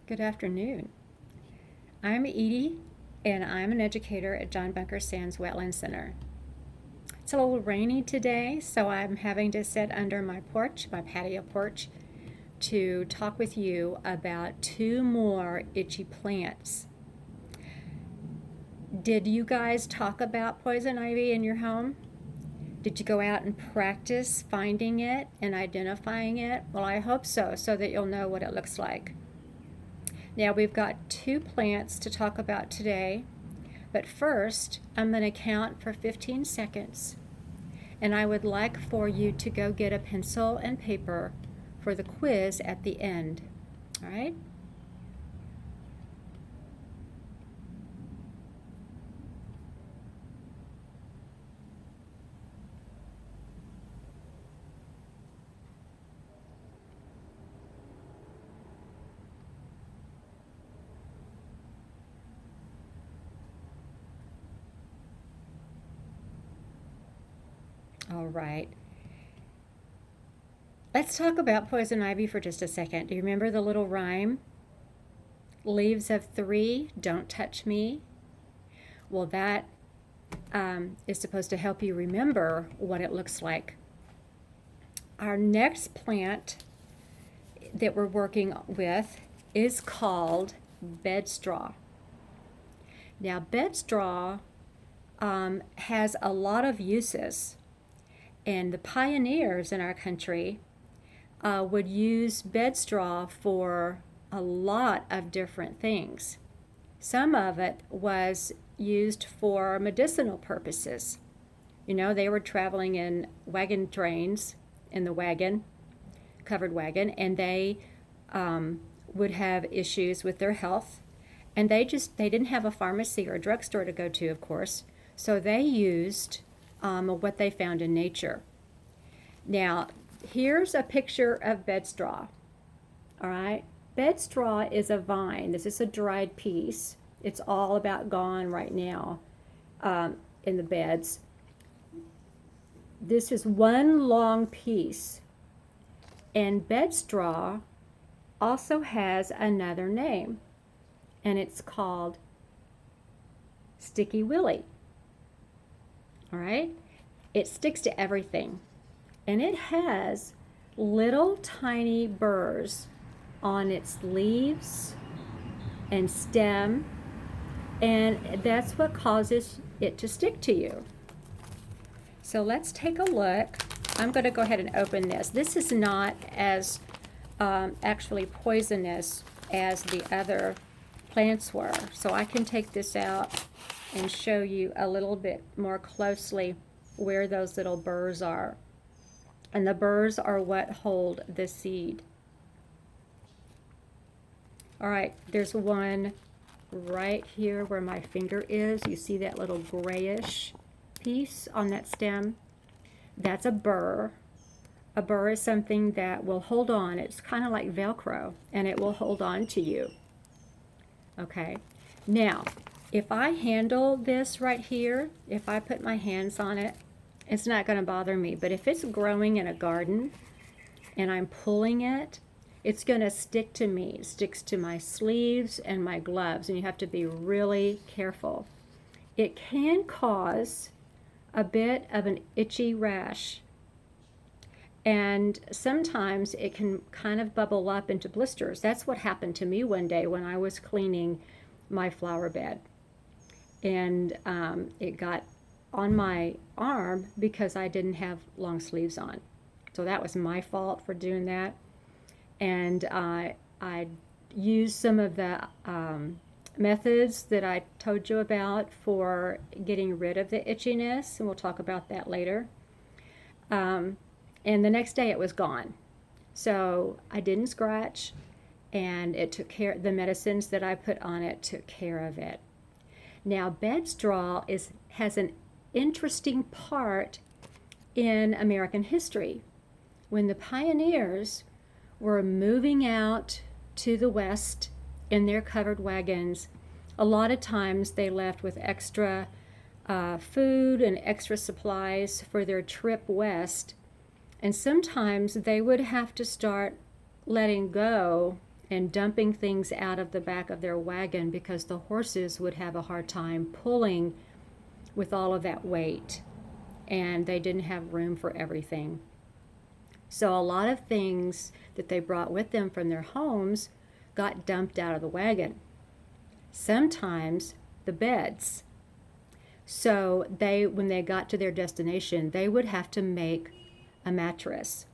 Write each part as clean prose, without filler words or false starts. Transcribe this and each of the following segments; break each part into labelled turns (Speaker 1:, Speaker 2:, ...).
Speaker 1: Good afternoon. I'm Edie, and I'm an educator at John Bunker Sands Wetland Center. It's a little rainy today, so I'm having to sit under my porch, my patio porch, to talk with you about two more itchy plants. Did you guys talk about poison ivy in your home? Did you go out and practice finding it and identifying it? Well, I hope so that you'll know what it looks like. Now we've got two plants to talk about today, but first I'm going to count for 15 seconds, and I would like for you to go get a pencil and paper for the quiz at the end. All right? All right. Let's talk about poison ivy for just a second. Do you remember the little rhyme? Leaves of three, don't touch me. Well, that is supposed to help you remember what it looks like. Our next plant that we're working with is called bedstraw. Now, bedstraw has a lot of uses, and the pioneers in our country would use bedstraw for a lot of different things. Some of it was used for medicinal purposes. You know, they were traveling in wagon trains in the wagon, covered wagon, and they would have issues with their health, and they didn't have a pharmacy or a drugstore to go to, of course, so they used what they found in nature. Now, here's a picture of bedstraw. All right, bedstraw is a vine. This is a dried piece. It's all about gone right now in the beds. This is one long piece, and bedstraw also has another name, and it's called sticky willy. All right, it sticks to everything, and it has little tiny burrs on its leaves and stem, and that's what causes it to stick to you. So let's take a look. I'm going to go ahead and open this. This is not as actually poisonous as the other plants were, so I can take this out and show you a little bit more closely where those little burrs are. And the burrs are what hold the seed. All right, there's one right here where my finger is. You see that little grayish piece on that stem? That's a burr. A burr is something that will hold on. It's kind of like Velcro, and it will hold on to you. Okay, now if I handle this right here, if I put my hands on it, it's not going to bother me. But if it's growing in a garden and I'm pulling it, it's going to stick to me. It sticks to my sleeves and my gloves, and you have to be really careful. It can cause a bit of an itchy rash, and sometimes it can kind of bubble up into blisters. That's what happened to me one day when I was cleaning my flower bed, and it got on my arm because I didn't have long sleeves on. So that was my fault for doing that. And I used some of the methods that I told you about for getting rid of the itchiness, and we'll talk about that later. And the next day it was gone. So I didn't scratch, and it took care, the medicines that I put on it took care of it. Now, bedstraw has an interesting part in American history. When the pioneers were moving out to the west in their covered wagons, a lot of times they left with extra food and extra supplies for their trip west, and sometimes they would have to start letting go and dumping things out of the back of their wagon because the horses would have a hard time pulling with all of that weight, and they didn't have room for everything. So a lot of things that they brought with them from their homes got dumped out of the wagon. Sometimes the beds. So when they got to their destination, they would have to make a mattress.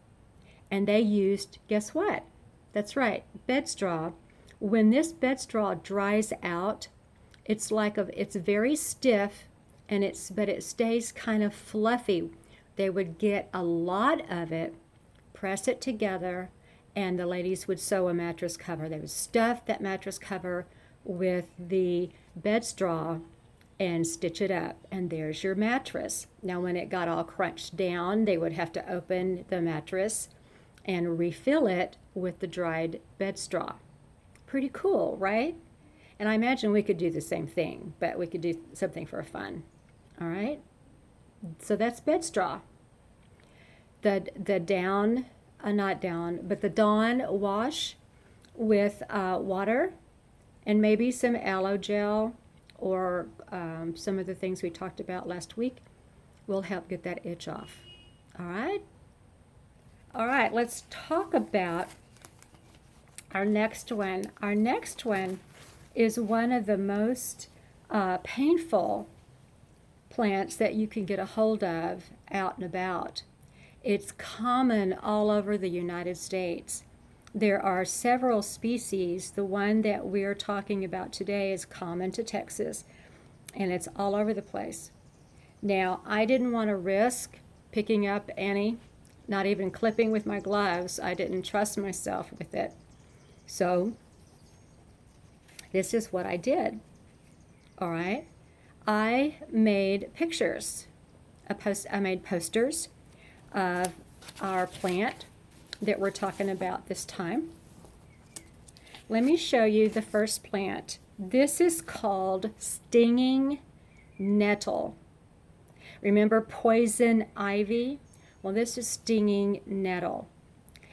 Speaker 1: And they used, guess what? That's right, bed straw. When this bed straw dries out, it's very stiff, but it stays kind of fluffy. They would get a lot of it, press it together, and the ladies would sew a mattress cover. They would stuff that mattress cover with the bed straw and stitch it up, and there's your mattress. Now when it got all crunched down, they would have to open the mattress and refill it with the dried bed straw. Pretty cool, right? And I imagine we could do the same thing, but we could do something for fun. All right? So that's bed straw. The down, not down, but the Dawn wash with water and maybe some aloe gel or some of the things we talked about last week will help get that itch off. All right? All right, let's talk about our next one. Our next one is one of the most painful plants that you can get a hold of out and about. It's common all over the United States. There are several species. The one that we're talking about today is common to Texas, and it's all over the place. Now, I didn't want to risk picking up any, not even clipping with my gloves. I didn't trust myself with it. So, this is what I did. All right? I made pictures. I made posters of our plant that we're talking about this time. Let me show you the first plant. This is called stinging nettle. Remember poison ivy? Well, this is stinging nettle.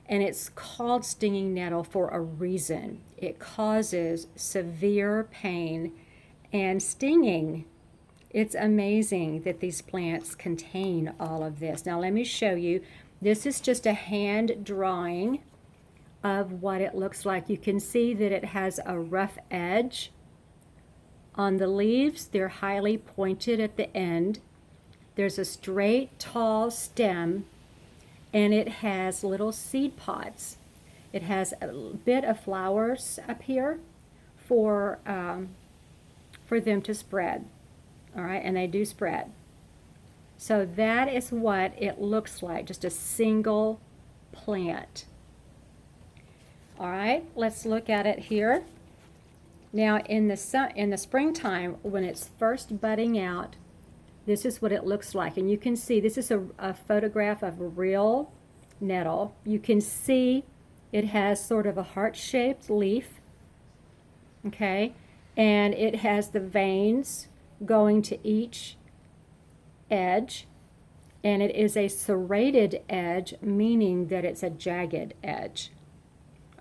Speaker 1: And it's called stinging nettle for a reason. It causes severe pain and stinging. It's amazing that these plants contain all of this. Now let me show you. This is just a hand drawing of what it looks like. You can see that it has a rough edge on the leaves. They're highly pointed at the end. There's a straight, tall stem, and it has little seed pods. It has a bit of flowers up here for them to spread. All right, and they do spread. So that is what it looks like, just a single plant. All right, let's look at it here. Now in the springtime, when it's first budding out, this is what it looks like. And you can see, this is a photograph of a real nettle. You can see it has sort of a heart-shaped leaf, okay? And it has the veins going to each edge, and it is a serrated edge, meaning that it's a jagged edge.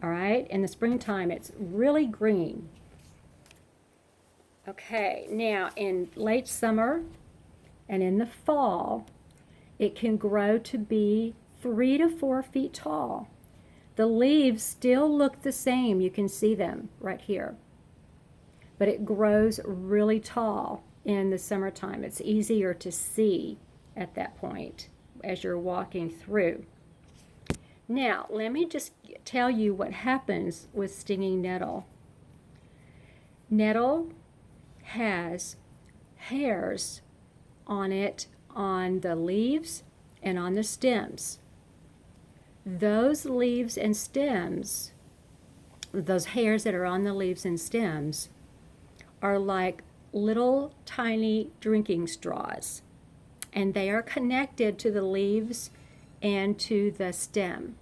Speaker 1: All right, in the springtime it's really green. Okay, now in late summer and in the fall, it can grow to be 3 to 4 feet tall. The leaves still look the same, you can see them right here, but it grows really tall. In the summertime, it's easier to see at that point as you're walking through. Now, let me just tell you what happens with stinging nettle. Nettle has hairs on it, on the leaves and on the stems. Those leaves and stems, those hairs that are on the leaves and stems, are like little tiny drinking straws, and they are connected to the leaves and to the stem,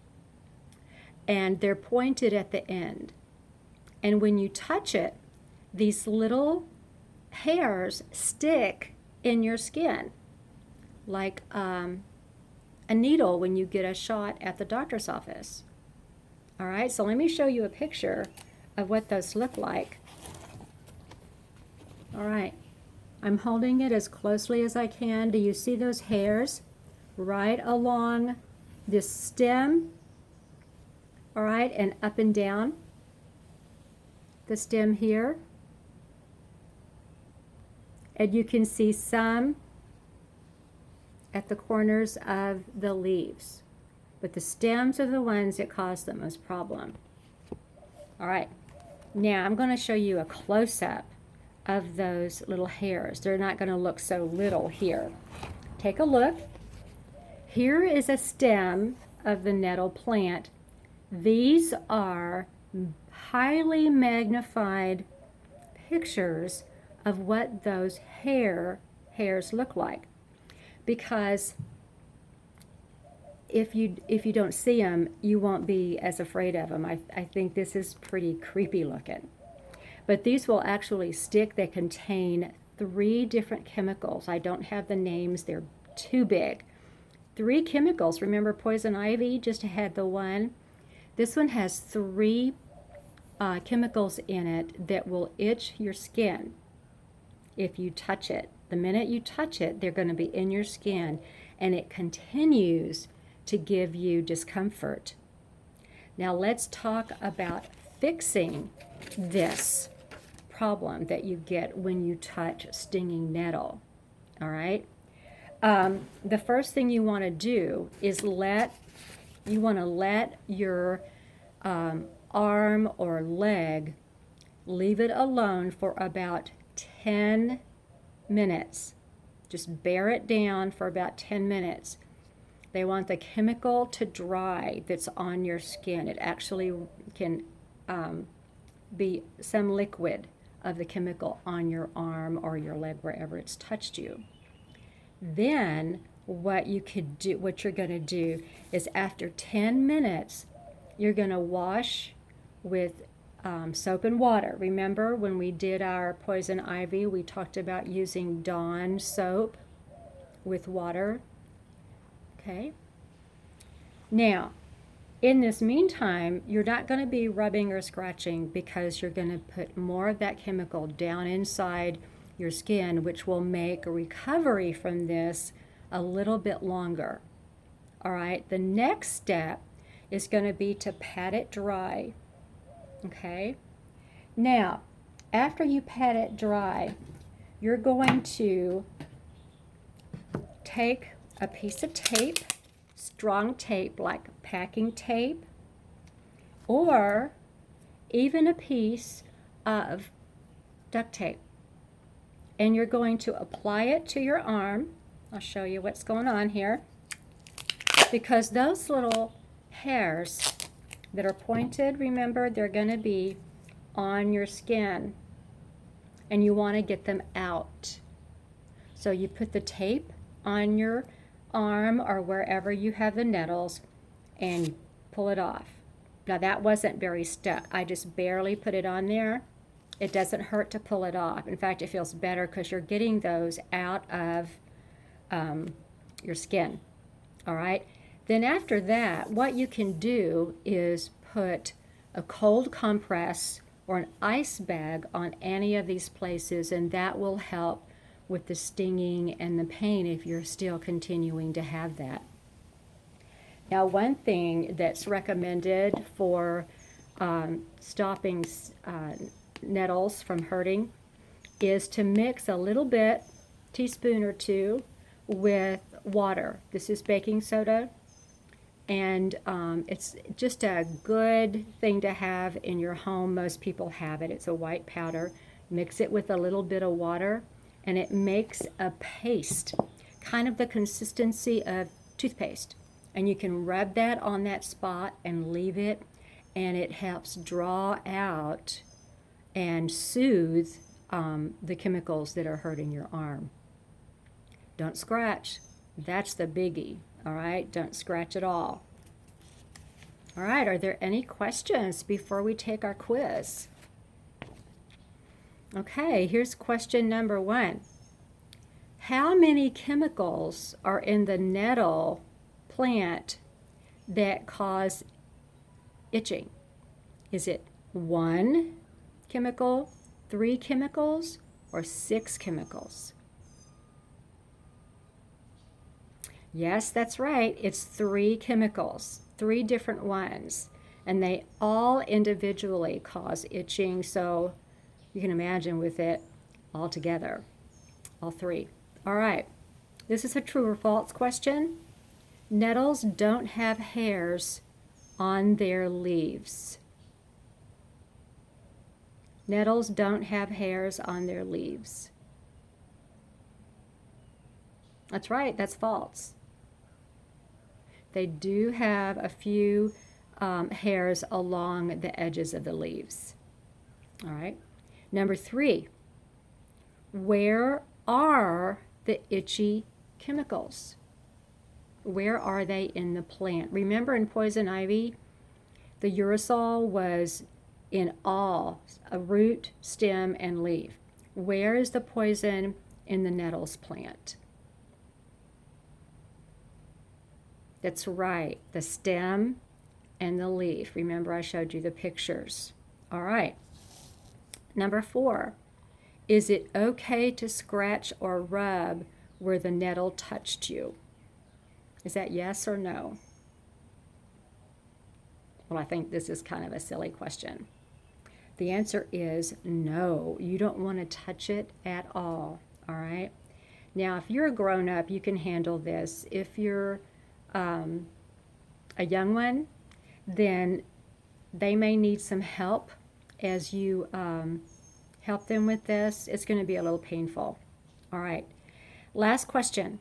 Speaker 1: and they're pointed at the end. And when you touch it, these little hairs stick in your skin like a needle when you get a shot at the doctor's office. All right, so let me show you a picture of what those look like. All right, I'm holding it as closely as I can. Do you see those hairs right along this stem? All right, and up and down the stem here. And you can see some at the corners of the leaves. But the stems are the ones that cause the most problem. All right, now I'm going to show you a close-up of those little hairs. They're not going to look so little here. Take a look. Here is a stem of the nettle plant. These are highly magnified pictures of what those hairs look like. Because if you don't see them, you won't be as afraid of them. I think this is pretty creepy looking. But these will actually stick. They contain 3 different chemicals. I don't have the names. They're too big. 3 chemicals. Remember poison ivy just had the one. This one has 3 chemicals in it that will itch your skin if you touch it. The minute you touch it, they're going to be in your skin, and it continues to give you discomfort. Now let's talk about fixing this problem that you get when you touch stinging nettle. All right? The first thing you want to do is let your arm or leg, leave it alone for about 10 minutes. Just bear it down for about 10 minutes. They want the chemical to dry that's on your skin. It actually can be some liquid of the chemical on your arm or your leg, wherever it's touched you. Then what you're going to do is after 10 minutes, you're going to wash with soap and water. Remember when we did our poison ivy, we talked about using Dawn soap with water. Okay. Now, in this meantime, you're not going to be rubbing or scratching, because you're going to put more of that chemical down inside your skin, which will make a recovery from this a little bit longer. All right. The next step is going to be to pat it dry. Okay. Now, after you pat it dry, you're going to take a piece of tape, strong tape like packing tape, or even a piece of duct tape, and you're going to apply it to your arm. I'll show you what's going on here, because those little hairs that are pointed, remember, they're going to be on your skin, and you want to get them out. So you put the tape on your arm or wherever you have the nettles and pull it off. Now that wasn't very stuck. I just barely put it on there. It doesn't hurt to pull it off. In fact, it feels better because you're getting those out of your skin. All right. Then after that, what you can do is put a cold compress or an ice bag on any of these places, and that will help with the stinging and the pain if you're still continuing to have that. Now, one thing that's recommended for stopping nettles from hurting is to mix a little bit, teaspoon or 2, with water. This is baking soda, and it's just a good thing to have in your home. Most people have it. It's a white powder. Mix it with a little bit of water, and it makes a paste, kind of the consistency of toothpaste. And you can rub that on that spot and leave it, and it helps draw out and soothe the chemicals that are hurting your arm. Don't scratch. That's the biggie, all right? Don't scratch at all. All right, are there any questions before we take our quiz? Okay, here's question number 1. How many chemicals are in the nettle plant that cause itching? Is it 1 chemical, 3 chemicals, or 6 chemicals? Yes, that's right. It's 3 chemicals, 3 different ones. And they all individually cause itching, so you can imagine with it all together, all 3. All right, this is a true or false question. Nettles don't have hairs on their leaves. Nettles don't have hairs on their leaves. That's right, that's false. They do have a few hairs along the edges of the leaves. All right. Number 3, where are the itchy chemicals? Where are they in the plant? Remember in poison ivy, the urusol was in all, a root, stem, and leaf. Where is the poison in the nettles plant? That's right, the stem and the leaf. Remember I showed you the pictures. All right. Number 4, is it okay to scratch or rub where the nettle touched you? Is that yes or no? Well, I think this is kind of a silly question. The answer is no. You don't want to touch it at all. All right. Now, if you're a grown-up, you can handle this. If you're a young one, then they may need some help as you help them with this. It's going to be a little painful. All right. Last question.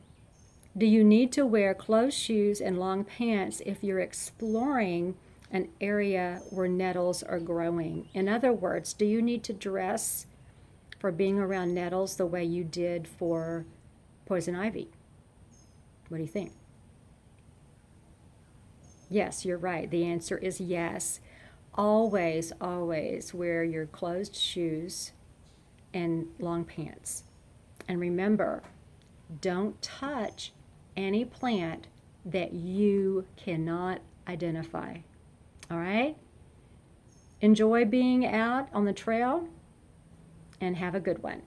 Speaker 1: Do you need to wear closed shoes and long pants if you're exploring an area where nettles are growing? In other words, do you need to dress for being around nettles the way you did for poison ivy? What do you think? Yes, you're right. The answer is yes. Always, always wear your closed shoes and long pants. And remember, don't touch any plant that you cannot identify. All right? Enjoy being out on the trail and have a good one.